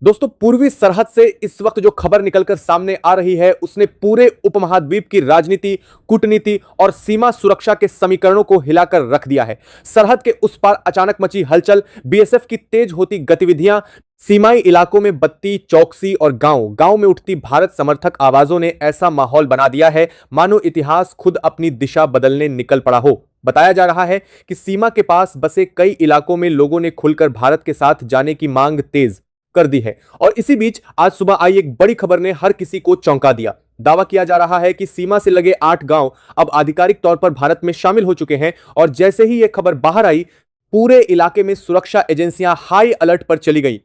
दोस्तों, पूर्वी सरहद से इस वक्त जो खबर निकलकर सामने आ रही है उसने पूरे उपमहाद्वीप की राजनीति, कूटनीति और सीमा सुरक्षा के समीकरणों को हिलाकर रख दिया है। सरहद के उस पार अचानक मची हलचल, बीएसएफ की तेज होती गतिविधियां, सीमाई इलाकों में बत्ती, चौकसी और गांव गांव में उठती भारत समर्थक आवाजों ने ऐसा माहौल बना दिया है मानो इतिहास खुद अपनी दिशा बदलने निकल पड़ा हो। बताया जा रहा है कि सीमा के पास बसे कई इलाकों में लोगों ने खुलकर भारत के साथ जाने की मांग तेज कर दी है। और इसी बीच आज सुबह आई एक बड़ी खबर ने हर किसी को चौंका दिया। दावा किया जा रहा है कि सीमा से लगे 8 गांव अब आधिकारिक तौर पर भारत में शामिल हो चुके हैं। और जैसे ही यह खबर बाहर आई, पूरे इलाके में सुरक्षा एजेंसियां हाई अलर्ट पर चली गई।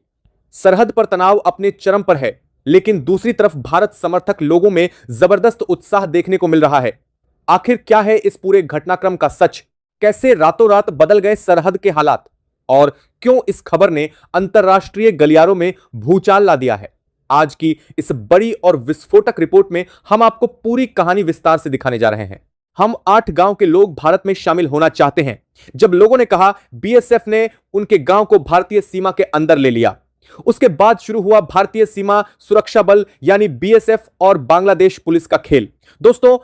सरहद पर तनाव अपने चरम पर है, लेकिन दूसरी तरफ भारत समर्थक लोगों में जबरदस्त उत्साह देखने को मिल रहा है। आखिर क्या है इस पूरे घटनाक्रम का सच? कैसे रातों रात बदल गए सरहद के हालात? और क्यों इस खबर ने अंतरराष्ट्रीय गलियारों में भूचाल ला दिया है? आज की इस बड़ी और विस्फोटक रिपोर्ट में हम आपको पूरी कहानी विस्तार से दिखाने जा रहे हैं। हम 8 गांव के लोग भारत में शामिल होना चाहते हैं। जब लोगों ने कहा, बीएसएफ ने उनके गांव को भारतीय सीमा के अंदर ले लिया। उसके बाद शुरू हुआ भारतीय सीमा सुरक्षा बल यानी बीएसएफ और बांग्लादेश पुलिस का खेल। दोस्तों,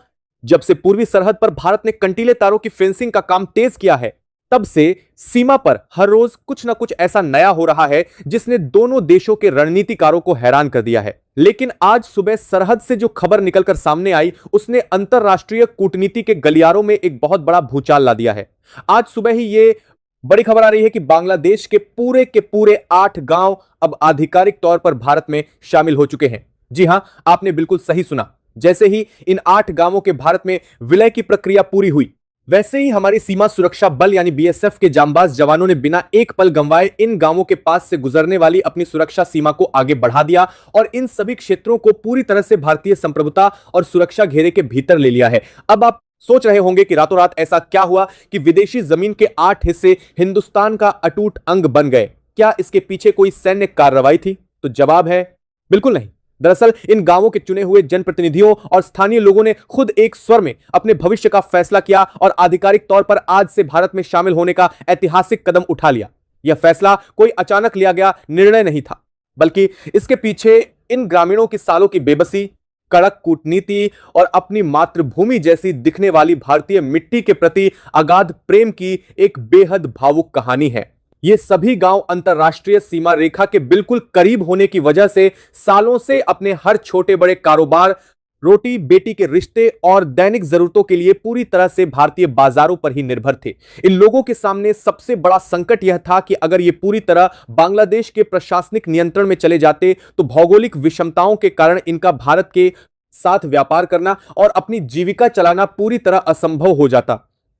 जब से पूर्वी सरहद पर भारत ने कंटीले तारों की फेंसिंग का काम तेज किया है, तब से सीमा पर हर रोज कुछ ना कुछ ऐसा नया हो रहा है जिसने दोनों देशों के रणनीतिकारों को हैरान कर दिया है। लेकिन आज सुबह सरहद से जो खबर निकलकर सामने आई, उसने अंतरराष्ट्रीय कूटनीति के गलियारों में एक बहुत बड़ा भूचाल ला दिया है। आज सुबह ही ये बड़ी खबर आ रही है कि बांग्लादेश के पूरे 8 गांव अब आधिकारिक तौर पर भारत में शामिल हो चुके हैं। जी हां, आपने बिल्कुल सही सुना। जैसे ही इन 8 गांवों के भारत में विलय की प्रक्रिया पूरी हुई, वैसे ही हमारी सीमा सुरक्षा बल यानी बीएसएफ के जांबाज जवानों ने बिना एक पल गंवाए इन गांवों के पास से गुजरने वाली अपनी सुरक्षा सीमा को आगे बढ़ा दिया और इन सभी क्षेत्रों को पूरी तरह से भारतीय संप्रभुता और सुरक्षा घेरे के भीतर ले लिया है। अब आप सोच रहे होंगे कि रातों रात ऐसा क्या हुआ कि विदेशी जमीन के 8 हिस्से हिंदुस्तान का अटूट अंग बन गए। क्या इसके पीछे कोई सैन्य कार्रवाई थी? तो जवाब है बिल्कुल नहीं। दरअसल इन गांवों के चुने हुए जनप्रतिनिधियों और स्थानीय लोगों ने खुद एक स्वर में अपने भविष्य का फैसला किया और आधिकारिक तौर पर आज से भारत में शामिल होने का ऐतिहासिक कदम उठा लिया। यह फैसला कोई अचानक लिया गया निर्णय नहीं था, बल्कि इसके पीछे इन ग्रामीणों की सालों की बेबसी, कड़क कूटनीति और अपनी मातृभूमि जैसी दिखने वाली भारतीय मिट्टी के प्रति अगाध प्रेम की एक बेहद भावुक कहानी है। ये सभी गांव अंतरराष्ट्रीय सीमा रेखा के बिल्कुल करीब होने की वजह से सालों से अपने हर छोटे बड़े कारोबार, रोटी बेटी के रिश्ते और दैनिक जरूरतों के लिए पूरी तरह से भारतीय बाजारों पर ही निर्भर थे। इन लोगों के सामने सबसे बड़ा संकट यह था कि अगर ये पूरी तरह बांग्लादेश के प्रशासनिक नियंत्रण में चले जाते तो भौगोलिक विषमताओं के कारण इनका भारत के साथ व्यापार करना और अपनी जीविका चलाना पूरी तरह असंभव हो जाता।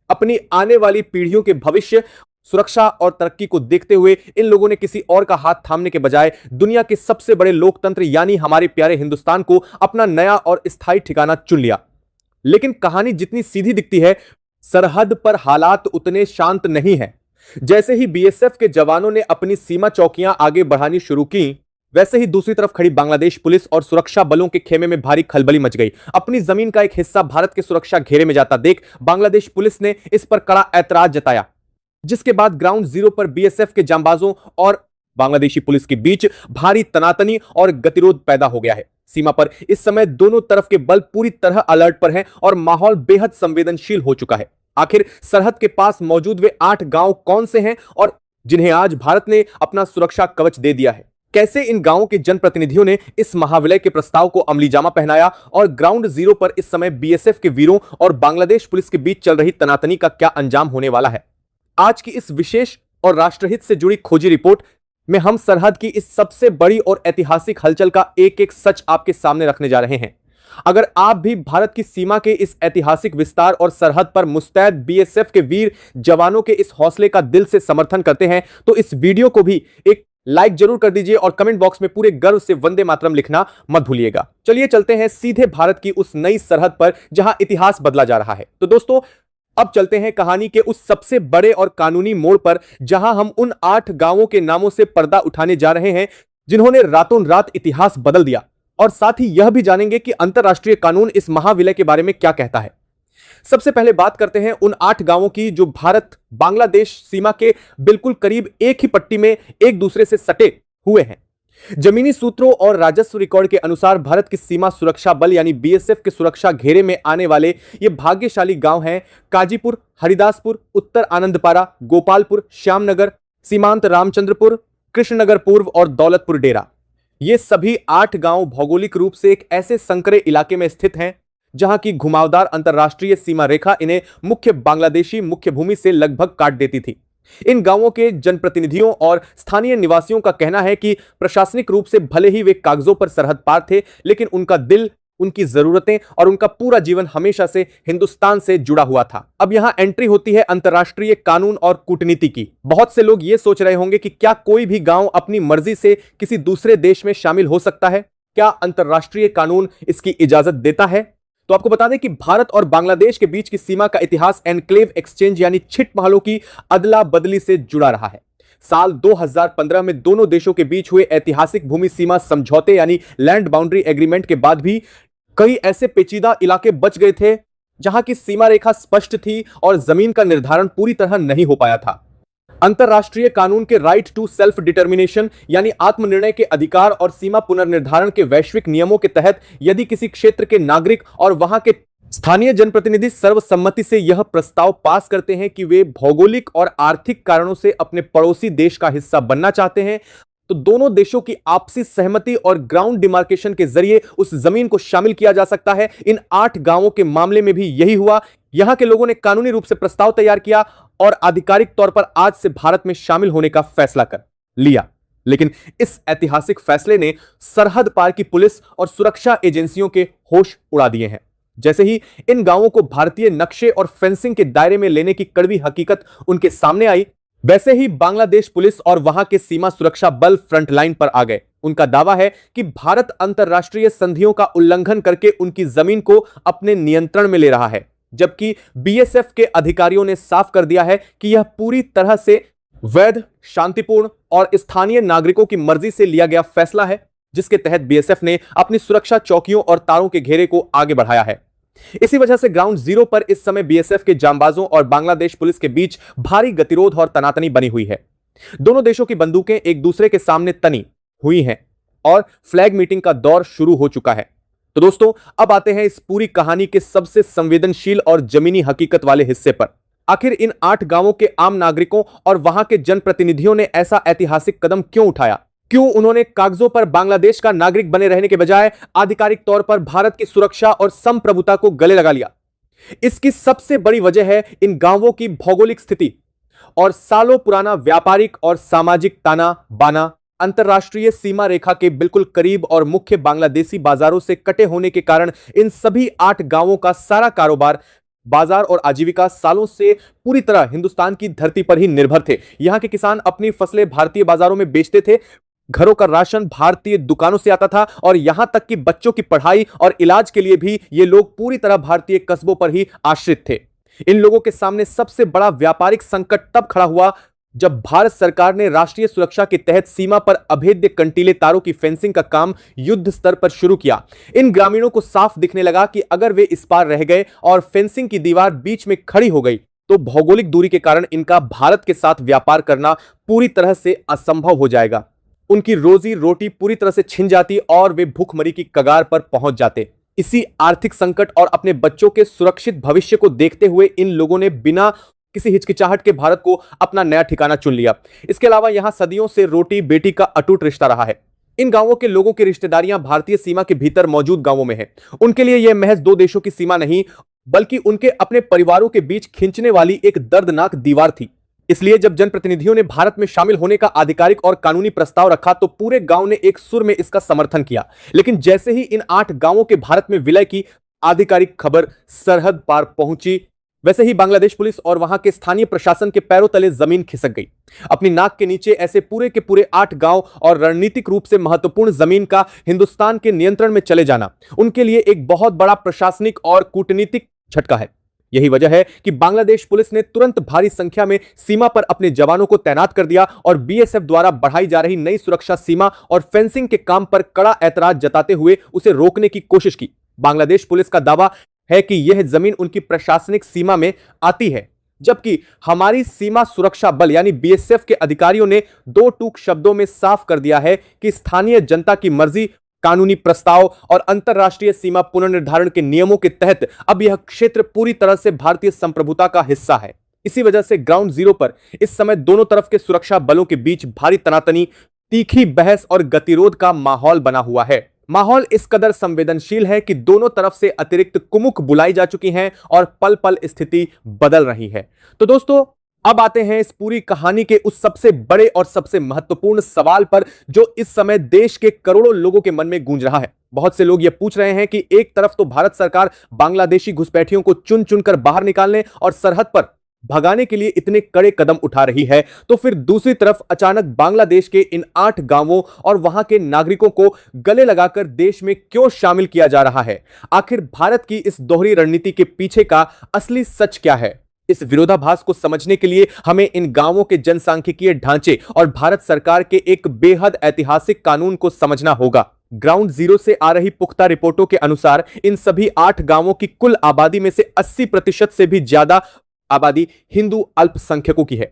अपनी आने वाली पीढ़ियों के भविष्य, सुरक्षा और तरक्की को देखते हुए इन लोगों ने किसी और का हाथ थामने के बजाय दुनिया के सबसे बड़े लोकतंत्र यानी हमारे प्यारे हिंदुस्तान को अपना नया और स्थायी ठिकाना चुन लिया। लेकिन कहानी जितनी सीधी दिखती है, सरहद पर हालात उतने शांत नहीं हैं। जैसे ही बीएसएफ के जवानों ने अपनी सीमा चौकियां आगे बढ़ानी शुरू की, वैसे ही दूसरी तरफ खड़ी बांग्लादेश पुलिस और सुरक्षा बलों के खेमे में भारी खलबली मच गई। अपनी जमीन का एक हिस्सा भारत के सुरक्षा घेरे में जाता देख बांग्लादेश पुलिस ने इस पर कड़ा ऐतराज जताया, जिसके बाद ग्राउंड जीरो पर बीएसएफ के जांबाजों और बांग्लादेशी पुलिस के बीच भारी तनातनी और गतिरोध पैदा हो गया है। सीमा पर इस समय दोनों तरफ के बल पूरी तरह अलर्ट पर हैं और माहौल बेहद संवेदनशील हो चुका है। आखिर सरहद के पास मौजूद वे 8 गांव कौन से हैं और जिन्हें आज भारत ने अपना सुरक्षा कवच दे दिया है? कैसे इन गांवों के जनप्रतिनिधियों ने इस महाविलय के प्रस्ताव को अमली जामा पहनाया और ग्राउंड जीरो पर इस समय बीएसएफ के वीरों और बांग्लादेश पुलिस के बीच चल रही तनातनी का क्या अंजाम होने वाला है? आज की इस विशेष और राष्ट्रहित से जुड़ी खोजी रिपोर्ट में हम सरहद की इस सबसे बड़ी और ऐतिहासिक हलचल का एक एक सच आपके सामने रखने जा रहे हैं। अगर आप भी भारत की सीमा के इस ऐतिहासिक विस्तार और सरहद पर मुस्तैद बीएसएफ के वीर जवानों के इस हौसले का दिल से समर्थन करते हैं, तो इस वीडियो को भी एक लाइक जरूर कर दीजिए और कमेंट बॉक्स में पूरे गर्व से वंदे मातरम लिखना मत भूलिएगा। चलिए चलते हैं सीधे भारत की उस नई सरहद पर जहां इतिहास बदला जा रहा है। तो दोस्तों, अब चलते हैं कहानी के उस सबसे बड़े और कानूनी मोड़ पर जहां हम उन 8 गांवों के नामों से पर्दा उठाने जा रहे हैं जिन्होंने रातों रात इतिहास बदल दिया, और साथ ही यह भी जानेंगे कि अंतरराष्ट्रीय कानून इस महाविलय के बारे में क्या कहता है। सबसे पहले बात करते हैं उन 8 गांवों की जो भारत बांग्लादेश सीमा के बिल्कुल करीब एक ही पट्टी में एक दूसरे से सटे हुए हैं। जमीनी सूत्रों और राजस्व रिकॉर्ड के अनुसार भारत की सीमा सुरक्षा बल यानी बीएसएफ के सुरक्षा घेरे में आने वाले ये भाग्यशाली गांव हैं काजीपुर, हरिदासपुर, उत्तर आनंदपारा, गोपालपुर, श्यामनगर, सीमांत रामचंद्रपुर, कृष्णनगर पूर्व और दौलतपुर डेरा। ये सभी 8 गांव भौगोलिक रूप से एक ऐसे संकरे इलाके में स्थित हैं जहां की घुमावदार अंतरराष्ट्रीय सीमा रेखा इन्हें मुख्य बांग्लादेशी मुख्य भूमि से लगभग काट देती थी। इन गांवों के जनप्रतिनिधियों और स्थानीय निवासियों का कहना है कि प्रशासनिक रूप से भले ही वे कागजों पर सरहद पार थे, लेकिन उनका दिल, उनकी जरूरतें और उनका पूरा जीवन हमेशा से हिंदुस्तान से जुड़ा हुआ था। अब यहां एंट्री होती है अंतर्राष्ट्रीय कानून और कूटनीति की। बहुत से लोग ये सोच रहे होंगे कि क्या कोई भी गांव अपनी मर्जी से किसी दूसरे देश में शामिल हो सकता है? क्या अंतर्राष्ट्रीय कानून इसकी इजाजत देता है? तो आपको बता दें कि भारत और बांग्लादेश के बीच की सीमा का इतिहास एनक्लेव एक्सचेंज यानी छिटमहलों की अदला बदली से जुड़ा रहा है। साल 2015 में दोनों देशों के बीच हुए ऐतिहासिक भूमि सीमा समझौते यानी लैंड बाउंड्री एग्रीमेंट के बाद भी कई ऐसे पेचीदा इलाके बच गए थे जहां की सीमा रेखा स्पष्ट थी और जमीन का निर्धारण पूरी तरह नहीं हो पाया था। अंतरराष्ट्रीय कानून के राइट टू सेल्फ डिटर्मिनेशन यानी आत्मनिर्णय के अधिकार और सीमा पुनर्निर्धारण के वैश्विक नियमों के तहत यदि किसी क्षेत्र के नागरिक और वहां के स्थानीय जनप्रतिनिधि सर्वसम्मति से यह प्रस्ताव पास करते हैं कि वे भौगोलिक और आर्थिक कारणों से अपने पड़ोसी देश का हिस्सा बनना चाहते हैं, तो दोनों देशों की आपसी सहमति और ग्राउंड डिमार्केशन के जरिए उस जमीन को शामिल किया जा सकता है। इन 8 गांवों के मामले में भी यही हुआ। यहां के लोगों ने कानूनी रूप से प्रस्ताव तैयार किया और आधिकारिक तौर पर आज से भारत में शामिल होने का फैसला कर लिया। लेकिन इस ऐतिहासिक फैसले ने सरहद पार की पुलिस और सुरक्षा एजेंसियों के होश उड़ा दिए हैं। जैसे ही इन गांवों को भारतीय नक्शे और फेंसिंग के दायरे में लेने की कड़वी हकीकत उनके सामने आई, वैसे ही बांग्लादेश पुलिस और वहां के सीमा सुरक्षा बल फ्रंटलाइन पर आ गए। उनका दावा है कि भारत अंतरराष्ट्रीय संधियों का उल्लंघन करके उनकी जमीन को अपने नियंत्रण में ले रहा है, जबकि बीएसएफ के अधिकारियों ने साफ कर दिया है कि यह पूरी तरह से वैध, शांतिपूर्ण और स्थानीय नागरिकों की मर्जी से लिया गया फैसला है, जिसके तहत बीएसएफ ने अपनी सुरक्षा चौकियों और तारों के घेरे को आगे बढ़ाया है। इसी वजह से ग्राउंड जीरो पर इस समय बीएसएफ के जांबाजों और बांग्लादेश पुलिस के बीच भारी गतिरोध और तनातनी बनी हुई है। दोनों देशों की बंदूकें एक दूसरे के सामने तनी हुई हैं और फ्लैग मीटिंग का दौर शुरू हो चुका है। तो दोस्तों, अब आते हैं इस पूरी कहानी के सबसे संवेदनशील और जमीनी हकीकत वाले हिस्से पर। आखिर इन 8 गांवों के आम नागरिकों और वहां के जनप्रतिनिधियों ने ऐसा ऐतिहासिक कदम क्यों उठाया? क्यों उन्होंने कागजों पर बांग्लादेश का नागरिक बने रहने के बजाय आधिकारिक तौर पर भारत की सुरक्षा और संप्रभुता को गले लगा लिया? इसकी सबसे बड़ी वजह है इन गांवों की भौगोलिक स्थिति और सालों पुराना व्यापारिक और सामाजिक ताना बाना। अंतरराष्ट्रीय सीमा रेखा के बिल्कुल करीब और मुख्य बांग्लादेशी बाजारों से कटे होने के कारण इन सभी 8 गांवों का सारा कारोबार, बाजार और आजीविका सालों से पूरी तरह हिंदुस्तान की धरती पर ही निर्भर थे। यहां के किसान अपनी फसलें भारतीय बाजारों में बेचते थे, घरों का राशन भारतीय दुकानों से आता था और यहां तक कि बच्चों की पढ़ाई और इलाज के लिए भी ये लोग पूरी तरह भारतीय कस्बों पर ही आश्रित थे। इन लोगों के सामने सबसे बड़ा व्यापारिक संकट तब खड़ा हुआ जब भारत सरकार ने राष्ट्रीय सुरक्षा के तहत सीमा पर अभेद्य कंटीले तारों की फेंसिंग का काम युद्ध स्तर पर शुरू किया। इन ग्रामीणों को साफ दिखने लगा कि अगर वे इस पार रह गए और फेंसिंग की दीवार बीच में खड़ी हो गई तो भौगोलिक दूरी के कारण इनका भारत के साथ व्यापार करना पूरी तरह से असंभव हो जाएगा। उनकी रोजी रोटी पूरी तरह से छिन जाती और वे भूखमरी की कगार पर पहुंच जाते। इसी आर्थिक संकट और अपने बच्चों के सुरक्षित भविष्य को देखते हुए इन लोगों ने बिना किसी हिचकिचाहट के भारत को अपना नया ठिकाना चुन लिया। इसके अलावा यहां सदियों से रोटी बेटी का अटूट रिश्ता रहा है। इन गांवों के लोगों की रिश्तेदारियां भारतीय सीमा के भीतर मौजूद गांवों में है। उनके लिए यह महज 2 देशों की सीमा नहीं, बल्कि उनके अपने परिवारों के बीच खींचने वाली एक दर्दनाक दीवार थी। इसलिए जब जनप्रतिनिधियों ने भारत में शामिल होने का आधिकारिक और कानूनी प्रस्ताव रखा तो पूरे गांव ने एक सुर में इसका समर्थन किया। लेकिन जैसे ही इन 8 गांवों के भारत में विलय की आधिकारिक खबर सरहद पार पहुंची, वैसे ही बांग्लादेश पुलिस और वहां के स्थानीय प्रशासन के पैरों तले जमीन खिसक गई। अपनी नाक के नीचे ऐसे पूरे के पूरे 8 गांव और रणनीतिक रूप से महत्वपूर्ण जमीन का हिंदुस्तान के नियंत्रण में चले जाना उनके लिए एक बहुत बड़ा प्रशासनिक और कूटनीतिक झटका है। यही वजह है कि बांग्लादेश पुलिस ने तुरंत भारी संख्या में सीमा पर अपने जवानों को तैनात कर दिया और बीएसएफ द्वारा बढ़ाई जा रही नई सुरक्षा सीमा और फेंसिंग के काम पर कड़ा ऐतराज जताते हुए उसे रोकने की कोशिश की। बांग्लादेश पुलिस का दावा है कि यह जमीन उनकी प्रशासनिक सीमा में आती है जबकि हमारी सीमा सुरक्षा बल यानी बीएसएफ के अधिकारियों ने दो टूक शब्दों में साफ कर दिया है कि स्थानीय जनता की मर्जी, कानूनी प्रस्ताव और अंतरराष्ट्रीय सीमा पुनर्निर्धारण के नियमों के तहत अब यह क्षेत्र पूरी तरह से भारतीय संप्रभुता का हिस्सा है। इसी वजह से ग्राउंड जीरो पर इस समय दोनों तरफ के सुरक्षा बलों के बीच भारी तनातनी, तीखी बहस और गतिरोध का माहौल बना हुआ है। माहौल इस कदर संवेदनशील है कि दोनों तरफ से अतिरिक्त कुमुक बुलाई जा चुकी हैं और पल पल स्थिति बदल रही है। तो दोस्तों, अब आते हैं इस पूरी कहानी के उस सबसे बड़े और सबसे महत्वपूर्ण सवाल पर जो इस समय देश के करोड़ों लोगों के मन में गूंज रहा है। बहुत से लोग यह पूछ रहे हैं कि एक तरफ तो भारत सरकार बांग्लादेशी घुसपैठियों को चुन चुनकर बाहर निकालने और सरहद पर भगाने के लिए इतने कड़े कदम उठा रही है, तो फिर दूसरी तरफ अचानक बांग्लादेश के इन 8 गांवों और वहां के नागरिकों को गले लगाकर देश में क्यों शामिल किया जा रहा है? आखिर भारत की इस दोहरी रणनीति के पीछे का असली सच क्या है? इस विरोधाभास को समझने के लिए हमें इन गांवों के जनसांख्यिकीय ढांचे और भारत सरकार के एक बेहद ऐतिहासिक कानून को समझना होगा। ग्राउंड जीरो से आ रही पुख्ता रिपोर्टों के अनुसार इन सभी 8 गांवों की कुल आबादी में से 80% से भी ज्यादा आबादी हिंदू अल्पसंख्यकों की है।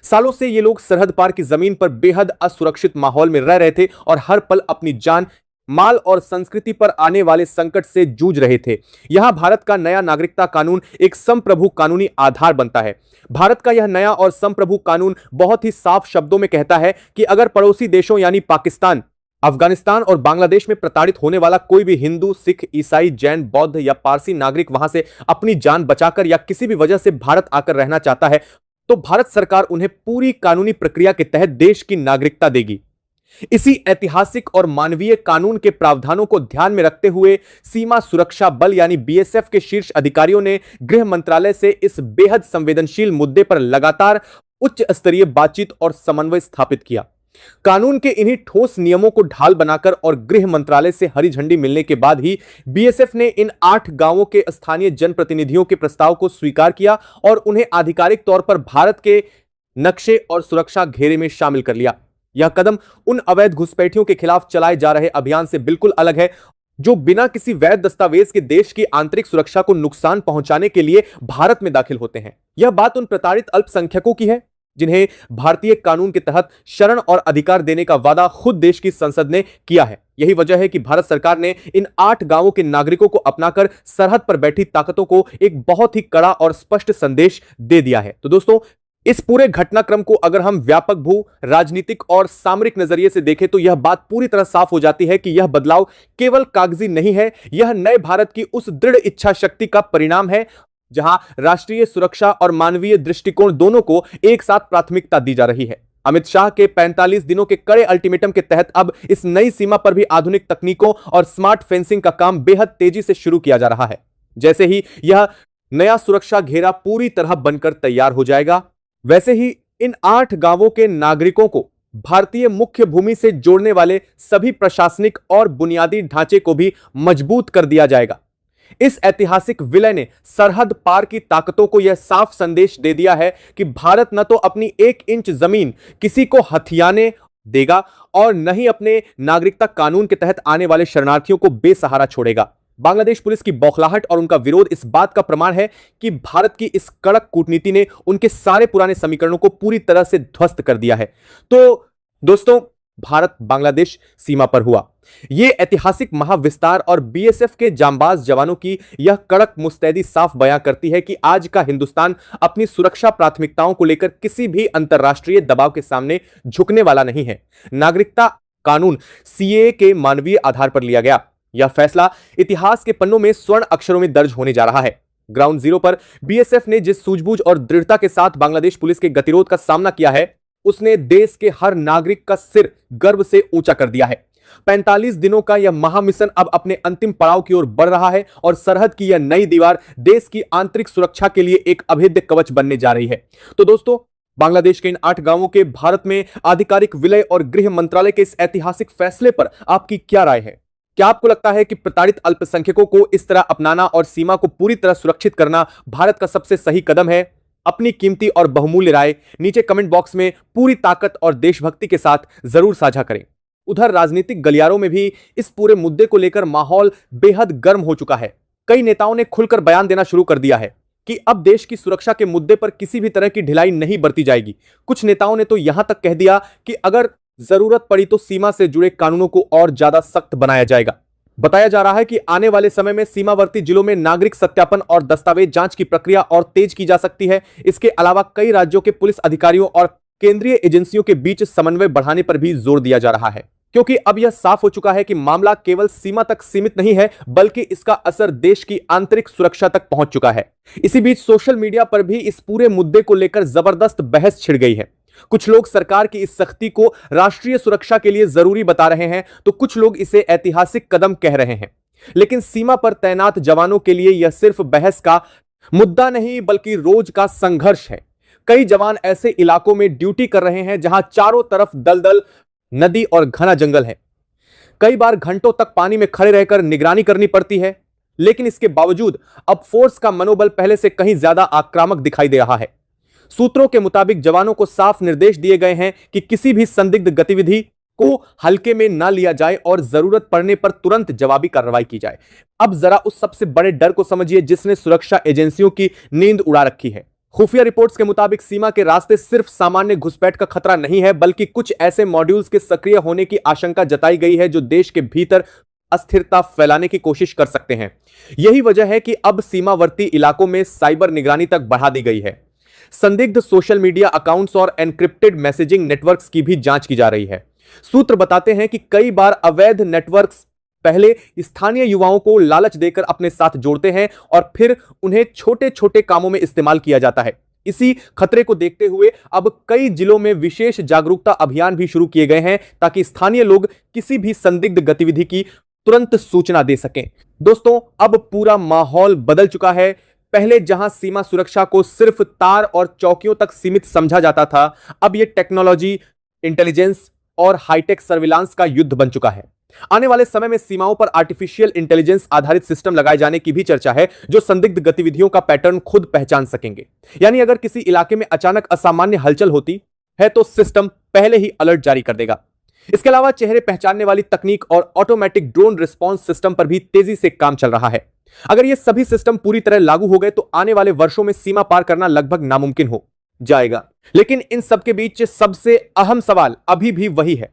सालों से ये लोग सरहद पार की जमीन पर बेहद असुरक्षित माहौल में रह रहे थे और हर पल अपनी जान, माल और संस्कृति पर आने वाले संकट से जूझ रहे थे। यहां भारत का नया नागरिकता कानून एक संप्रभु कानूनी आधार बनता है। भारत का यह नया और संप्रभु कानून बहुत ही साफ शब्दों में कहता है कि अगर पड़ोसी देशों यानी पाकिस्तान, अफगानिस्तान और बांग्लादेश में प्रताड़ित होने वाला कोई भी हिंदू, सिख, ईसाई, जैन, बौद्ध या पारसी नागरिक वहां से अपनी जान बचाकर या किसी भी वजह से भारत आकर रहना चाहता है, तो भारत सरकार उन्हें पूरी कानूनी प्रक्रिया के तहत देश की नागरिकता देगी। इसी ऐतिहासिक और मानवीय कानून के प्रावधानों को ध्यान में रखते हुए सीमा सुरक्षा बल यानी बीएसएफ के शीर्ष अधिकारियों ने गृह मंत्रालय से इस बेहद संवेदनशील मुद्दे पर लगातार उच्च स्तरीय बातचीत और समन्वय स्थापित किया। कानून के इन्हीं ठोस नियमों को ढाल बनाकर और गृह मंत्रालय से हरी झंडी मिलने के बाद ही बीएसएफ ने इन 8 गांवों के स्थानीय जनप्रतिनिधियों के प्रस्ताव को स्वीकार किया और उन्हें आधिकारिक तौर पर भारत के नक्शे और सुरक्षा घेरे में शामिल कर लिया। यह कदम उन अवैध घुसपैठियों के खिलाफ चलाए जा रहे अभियान से बिल्कुल अलग है जो बिना किसी वैध दस्तावेज के देश की आंतरिक सुरक्षा को नुकसान पहुंचाने के लिए भारत में दाखिल होते हैं। यह बात उन प्रताड़ित अल्पसंख्यकों की है जिन्हें भारतीय कानून के तहत शरण और अधिकार देने का वादा खुद देश की संसद ने किया है। यही वजह है कि भारत सरकार ने इन 8 गांवों के नागरिकों को अपनाकर सरहद पर बैठी ताकतों को एक बहुत ही कड़ा और स्पष्ट संदेश दे दिया है। तो दोस्तों, इस पूरे घटनाक्रम को अगर हम व्यापक भू राजनीतिक और सामरिक नजरिए से देखें तो यह बात पूरी तरह साफ हो जाती है कि यह बदलाव केवल कागजी नहीं है, यह नए भारत की उस दृढ़ इच्छा शक्ति का परिणाम है जहां राष्ट्रीय सुरक्षा और मानवीय दृष्टिकोण दोनों को एक साथ प्राथमिकता दी जा रही है। अमित शाह के 45 दिनों के कड़े अल्टीमेटम के तहत अब इस नई सीमा पर भी आधुनिक तकनीकों और स्मार्ट फेंसिंग का काम बेहद तेजी से शुरू किया जा रहा है। जैसे ही यह नया सुरक्षा घेरा पूरी तरह बनकर तैयार हो जाएगा, वैसे ही इन 8 गांवों के नागरिकों को भारतीय मुख्य भूमि से जोड़ने वाले सभी प्रशासनिक और बुनियादी ढांचे को भी मजबूत कर दिया जाएगा। इस ऐतिहासिक विलय ने सरहद पार की ताकतों को यह साफ संदेश दे दिया है कि भारत न तो अपनी 1 इंच जमीन किसी को हथियाने देगा और न ही अपने नागरिकता कानून के तहत आने वाले शरणार्थियों को बेसहारा छोड़ेगा। बांग्लादेश पुलिस की बौखलाहट और उनका विरोध इस बात का प्रमाण है कि भारत की इस कड़क कूटनीति ने उनके सारे पुराने समीकरणों को पूरी तरह से ध्वस्त कर दिया है। तो दोस्तों, भारत बांग्लादेश सीमा पर हुआ यह ऐतिहासिक महाविस्तार और बीएसएफ के जांबाज जवानों की यह कड़क मुस्तैदी साफ बयां करती है कि आज का हिंदुस्तान अपनी सुरक्षा प्राथमिकताओं को लेकर किसी भी अंतरराष्ट्रीय दबाव के सामने झुकने वाला नहीं है। नागरिकता कानून सीएए के मानवीय आधार पर लिया गया यह फैसला इतिहास के पन्नों में स्वर्ण अक्षरों में दर्ज होने जा रहा है। ग्राउंड जीरो पर बीएसएफ ने जिस सूझबूझ और दृढ़ता के साथ बांग्लादेश पुलिस के गतिरोध का सामना किया है, उसने देश के हर नागरिक का सिर गर्व से ऊंचा कर दिया है। 45 दिनों का यह महामिशन अब अपने अंतिम पड़ाव की ओर बढ़ रहा है और सरहद की यह नई दीवार देश की आंतरिक सुरक्षा के लिए एक अभेद्य कवच बनने जा रही है। तो दोस्तों, बांग्लादेश के इन 8 गांवों के भारत में आधिकारिक विलय और गृह मंत्रालय के इस ऐतिहासिक फैसले पर आपकी क्या राय है? क्या आपको लगता है कि प्रताड़ित अल्पसंख्यकों को इस तरह अपनाना और सीमा को पूरी तरह सुरक्षित करना भारत का सबसे सही कदम है? अपनी कीमती और बहुमूल्य राय नीचे कमेंट बॉक्स में पूरी ताकत और देशभक्ति के साथ जरूर साझा करें। उधर राजनीतिक गलियारों में भी इस पूरे मुद्दे को लेकर माहौल बेहद गर्म हो चुका है। कई नेताओं ने खुलकर बयान देना शुरू कर दिया है। कि अब देश की सुरक्षा के मुद्दे पर किसी भी तरह की ढिलाई नहीं बरती जाएगी। कुछ नेताओं ने तो यहां तक कह दिया कि अगर जरूरत पड़ी तो सीमा से जुड़े कानूनों को और ज्यादा सख्त बनाया जाएगा। बताया जा रहा है कि आने वाले समय में सीमावर्ती जिलों में नागरिक सत्यापन और दस्तावेज जांच की प्रक्रिया और तेज की जा सकती है। इसके अलावा कई राज्यों के पुलिस अधिकारियों और केंद्रीय एजेंसियों के बीच समन्वय बढ़ाने पर भी जोर दिया जा रहा है, क्योंकि अब यह साफ हो चुका है कि मामला केवल सीमा तक सीमित नहीं है, बल्कि इसका असर देश की आंतरिक सुरक्षा तक पहुंच चुका है। इसी बीच सोशल मीडिया पर भी इस पूरे मुद्दे को लेकर जबरदस्त बहस छिड़ गई है। कुछ लोग सरकार की इस सख्ती को राष्ट्रीय सुरक्षा के लिए जरूरी बता रहे हैं, तो कुछ लोग इसे ऐतिहासिक कदम कह रहे हैं। लेकिन सीमा पर तैनात जवानों के लिए यह सिर्फ बहस का मुद्दा नहीं, बल्कि रोज का संघर्ष है। कई जवान ऐसे इलाकों में ड्यूटी कर रहे हैं जहां चारों तरफ दलदल, नदी और घना जंगल है। कई बार घंटों तक पानी में खड़े रहकर निगरानी करनी पड़ती है, लेकिन इसके बावजूद अब फोर्स का मनोबल पहले से कहीं ज्यादा आक्रामक दिखाई दे रहा है। सूत्रों के मुताबिक जवानों को साफ निर्देश दिए गए हैं कि किसी भी संदिग्ध गतिविधि को हल्के में ना लिया जाए और जरूरत पड़ने पर तुरंत जवाबी कार्रवाई की जाए। अब जरा उस सबसे बड़े डर को समझिए जिसने सुरक्षा एजेंसियों की नींद उड़ा रखी है। खुफिया रिपोर्ट्स के मुताबिक सीमा के रास्ते सिर्फ सामान्य घुसपैठ का खतरा नहीं है, बल्कि कुछ ऐसे मॉड्यूल्स के सक्रिय होने की आशंका जताई गई है जो देश के भीतर अस्थिरता फैलाने की कोशिश कर सकते हैं। यही वजह है कि अब सीमावर्ती इलाकों में साइबर निगरानी तक बढ़ा दी गई है। संदिग्ध सोशल मीडिया अकाउंट्स और एन्क्रिप्टेड मैसेजिंग नेटवर्क्स की भी जांच की जा रही है। सूत्र बताते हैं कि कई बार अवैध नेटवर्क्स पहले स्थानीय युवाओं को लालच देकर अपने साथ जोड़ते हैं और फिर उन्हें छोटे छोटे कामों में इस्तेमाल किया जाता है। इसी खतरे को देखते हुए अब कई जिलों में विशेष जागरूकता अभियान भी शुरू किए गए हैं, ताकि स्थानीय लोग किसी भी संदिग्ध गतिविधि की तुरंत सूचना दे सकें। दोस्तों, अब पूरा माहौल बदल चुका है। पहले जहां सीमा सुरक्षा को सिर्फ तार और चौकियों तक सीमित समझा जाता था, अब यह टेक्नोलॉजी, इंटेलिजेंस और हाईटेक सर्विलांस का युद्ध बन चुका है। आने वाले समय में सीमाओं पर आर्टिफिशियल इंटेलिजेंस आधारित सिस्टम लगाए जाने की भी चर्चा है, जो संदिग्ध गतिविधियों का पैटर्न खुद पहचान सकेंगे। यानी अगर किसी इलाके में अचानक असामान्य हलचल होती है तो सिस्टम पहले ही अलर्ट जारी कर देगा। इसके अलावा चेहरे पहचानने वाली तकनीक और ऑटोमेटिक ड्रोन रिस्पॉन्स सिस्टम पर भी तेजी से काम चल रहा है। अगर ये सभी सिस्टम पूरी तरह लागू हो गए तो आने वाले वर्षों में सीमा पार करना लगभग नामुमकिन हो जाएगा। लेकिन इन सबके बीच सबसे अहम सवाल अभी भी वही है,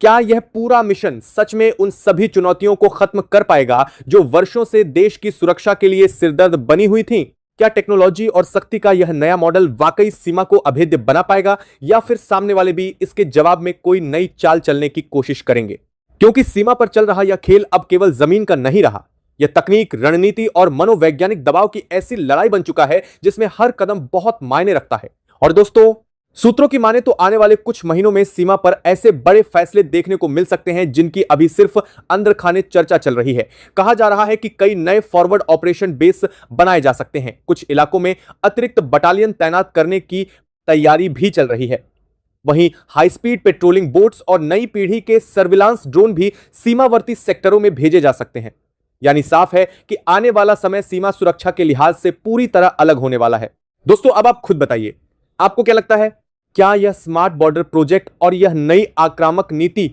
क्या यह पूरा मिशन सच में उन सभी चुनौतियों को खत्म कर पाएगा जो वर्षों से देश की सुरक्षा के लिए सिरदर्द बनी हुई थी? क्या टेक्नोलॉजी और शक्ति का यह नया मॉडल वाकई सीमा को अभेद्य बना पाएगा, या फिर सामने वाले भी इसके जवाब में कोई नई चाल चलने की कोशिश करेंगे? क्योंकि सीमा पर चल रहा यह खेल अब केवल जमीन का नहीं रहा, यह तकनीक, रणनीति और मनोवैज्ञानिक दबाव की ऐसी लड़ाई बन चुका है जिसमें हर कदम बहुत मायने रखता है। और दोस्तों, सूत्रों की माने तो आने वाले कुछ महीनों में सीमा पर ऐसे बड़े फैसले देखने को मिल सकते हैं जिनकी अभी सिर्फ अंदर खाने चर्चा चल रही है। कहा जा रहा है कि कई नए फॉरवर्ड ऑपरेशन बेस बनाए जा सकते हैं। कुछ इलाकों में अतिरिक्त बटालियन तैनात करने की तैयारी भी चल रही है। वहीं हाई स्पीड पेट्रोलिंग बोट्स और नई पीढ़ी के सर्विलांस ड्रोन भी सीमावर्ती सेक्टरों में भेजे जा सकते हैं। यानी साफ है कि आने वाला समय सीमा सुरक्षा के लिहाज से पूरी तरह अलग होने वाला है। दोस्तों, अब आप खुद बताइए, आपको क्या लगता है? क्या यह स्मार्ट बॉर्डर प्रोजेक्ट और यह नई आक्रामक नीति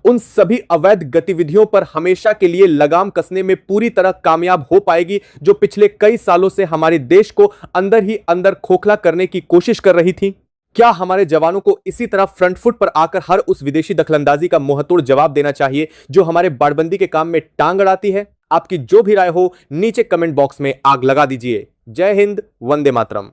उन सभी अवैध गतिविधियों पर हमेशा के लिए लगाम कसने में पूरी तरह कामयाब हो पाएगी, जो पिछले कई सालों से हमारे देश को अंदर ही अंदर खोखला करने की कोशिश कर रही थी? क्या हमारे जवानों को इसी तरह फ्रंट फुट पर आकर हर उस विदेशी दखलंदाजी का मुंहतोड़ जवाब देना चाहिए जो हमारे बाड़बंदी के काम में टांग अड़ाती है? आपकी जो भी राय हो नीचे कमेंट बॉक्स में आग लगा दीजिए। जय हिंद, वंदे मातरम।